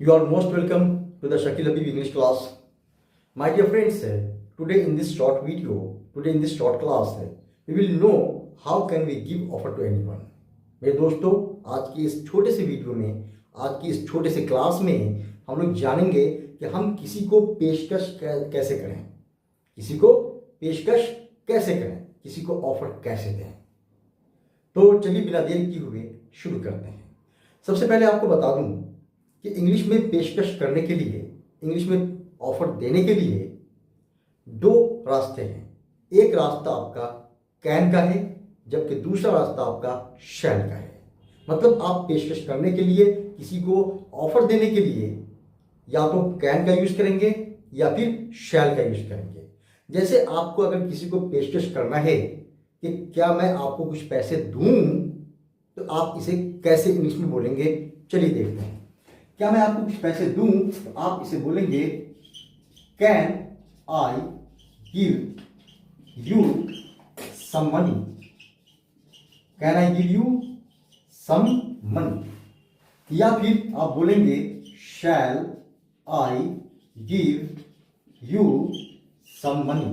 You are most welcome to the Shakil Habib English class. My dear friends, today in this short video, today in this short class, we will know how can we give offer to anyone. मेरे दोस्तों, आज की इस छोटे से video में, आज की इस छोटे से क्लास में हम लोग जानेंगे कि हम किसी को पेशकश कैसे करें, किसी को पेशकश कैसे करें, किसी को ऑफर कैसे दें। तो चलिए बिना देरी किए हुए शुरू करते हैं। सबसे पहले आपको बता दूं कि इंग्लिश में पेशकश करने के लिए, इंग्लिश में ऑफर देने के लिए दो रास्ते हैं। एक रास्ता आपका कैन का है, जबकि दूसरा रास्ता आपका शैल का है। मतलब आप पेशकश करने के लिए, किसी को ऑफर देने के लिए या तो कैन का यूज करेंगे या फिर शैल का यूज करेंगे। जैसे आपको अगर किसी को पेशकश करना है कि क्या मैं आपको कुछ पैसे दूं, तो आप इसे कैसे इंग्लिश में बोलेंगे, चलिए देखते हैं। क्या मैं आपको कुछ पैसे दूं, तो आप इसे बोलेंगे can I give you some money. Can I give you some money. या फिर आप बोलेंगे shall I give you some money.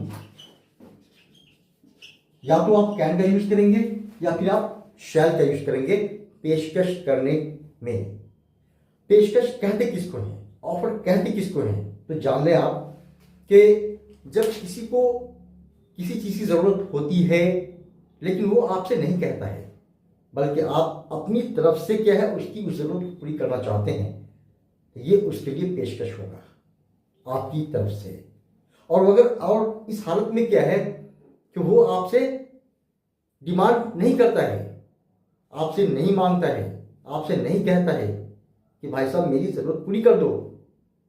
या तो आप कैन का यूज करेंगे या फिर आप शैल का यूज करेंगे पेशकश करने में। पेशकश कहते किसको है, ऑफर कहते किसको है, तो जान लें आप कि जब किसी को किसी चीज की जरूरत होती है लेकिन वो आपसे नहीं कहता है, बल्कि आप अपनी तरफ से क्या है उसकी उस जरूरत पूरी करना चाहते हैं, ये उसके लिए पेशकश होगा आपकी तरफ से। और इस हालत में क्या है कि वो आपसे डिमांड नहीं करता है, आपसे नहीं मांगता है, आपसे नहीं कहता है कि भाई साहब मेरी ज़रूरत पूरी कर दो,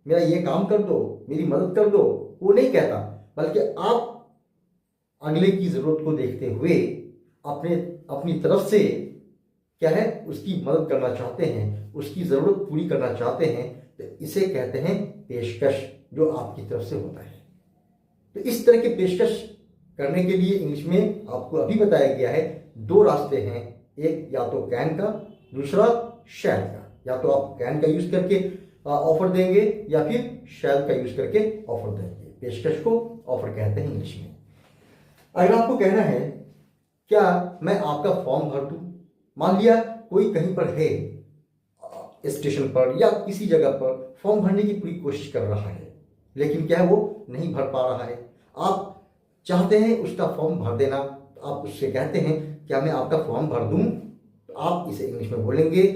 मेरा ये काम कर दो, मेरी मदद कर दो, वो नहीं कहता, बल्कि आप अगले की ज़रूरत को देखते हुए अपनी तरफ से क्या है उसकी मदद करना चाहते हैं, उसकी ज़रूरत पूरी करना चाहते हैं। तो इसे कहते हैं पेशकश, जो आपकी तरफ से होता है। तो इस तरह के पेशकश करने के लिए इंग्लिश में आपको अभी बताया गया है दो रास्ते हैं, एक या तो कैन का, दूसरा शैल का। या तो आप कैन का यूज करके ऑफर देंगे या फिर शैल का यूज करके ऑफर देंगे। पेशकश को ऑफर कहते हैं इंग्लिश में। अगर आपको कहना है क्या मैं आपका फॉर्म भर दूं, मान लिया कोई कहीं पर है, स्टेशन पर या किसी जगह पर फॉर्म भरने की पूरी कोशिश कर रहा है, लेकिन क्या है वो नहीं भर पा रहा है, आप चाहते हैं उसका फॉर्म भर देना, तो आप उससे कहते हैं क्या मैं आपका फॉर्म भर दूं, तो आप इसे इंग्लिश में बोलेंगे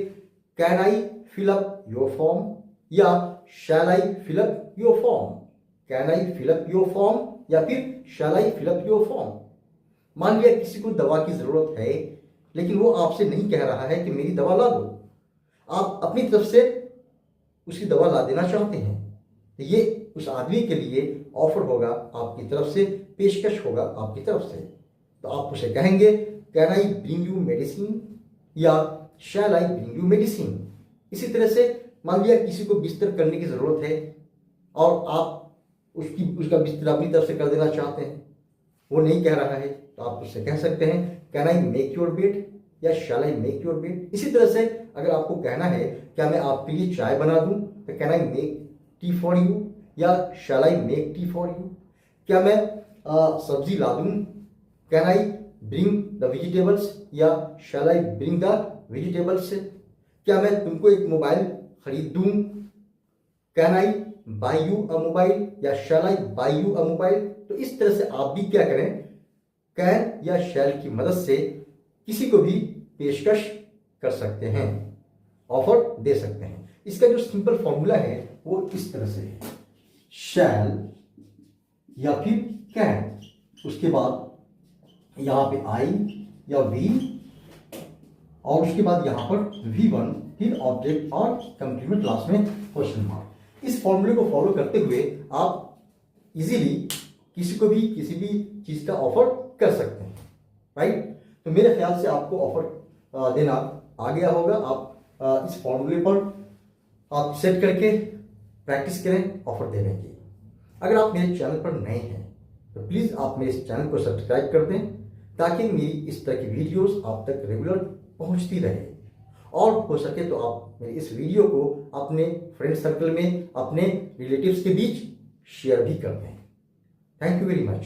can I fill up your form या shall I fill up your form. Can I fill up your form या फिर shall I fill up your form. मान लिया किसी को दवा की जरूरत है लेकिन वो आपसे नहीं कह रहा है कि मेरी दवा ला दो, आप अपनी तरफ से उसकी दवा ला देना चाहते हैं, तो ये उस आदमी के लिए ऑफर होगा आपकी तरफ से, पेशकश होगा आपकी तरफ से। तो आप उसे कहेंगे can I bring you medicine या shall I bring you medicine. इसी तरह से मान लिया किसी को बिस्तर करने की जरूरत है और आप उसका बिस्तर अपनी तरफ से कर देना चाहते हैं, वो नहीं कह रहा है, तो आप उससे कह सकते हैं can I make your bed या shall I make your bed. इसी तरह से अगर आपको कहना है क्या मैं आपके लिए चाय बना दूं, तो can I make tea for you या shall I make tea for you. क्या मैं सब्जी ला दूं, can I bring the vegetables या shall I bring the vegetables. क्या मैं तुमको एक मोबाइल खरीद दूं, can I buy you a mobile या shall I buy you a mobile. तो इस तरह से आप भी क्या करें, कैन या शैल की मदद से किसी को भी पेशकश कर सकते हैं, ऑफर दे सकते हैं। इसका जो सिंपल फॉर्मूला है वो इस तरह से है, शैल या फिर कैन, उसके बाद यहाँ पे आई या वी, और उसके बाद यहाँ पर V1, फिर ऑब्जेक्ट और कंप्लीमेंट, लास्ट में क्वेश्चन मार्क। इस फॉर्मूले को फॉलो करते हुए आप इजीली किसी को भी किसी भी चीज का ऑफर कर सकते हैं, राइट। तो मेरे ख्याल से आपको ऑफर देना आ गया होगा। आप इस फॉर्मूले पर आप सेट करके प्रैक्टिस करें ऑफर देने की। अगर आप मेरे चैनल पर नए हैं तो प्लीज़ आप मेरे इस चैनल को सब्सक्राइब कर दें ताकि मेरी इस तरह की वीडियोस आप तक रेगुलर पहुंचती रहे। और हो सके तो आप मेरे इस वीडियो को अपने फ्रेंड सर्कल में, अपने रिलेटिव्स के बीच शेयर भी कर दें। Thank you very much.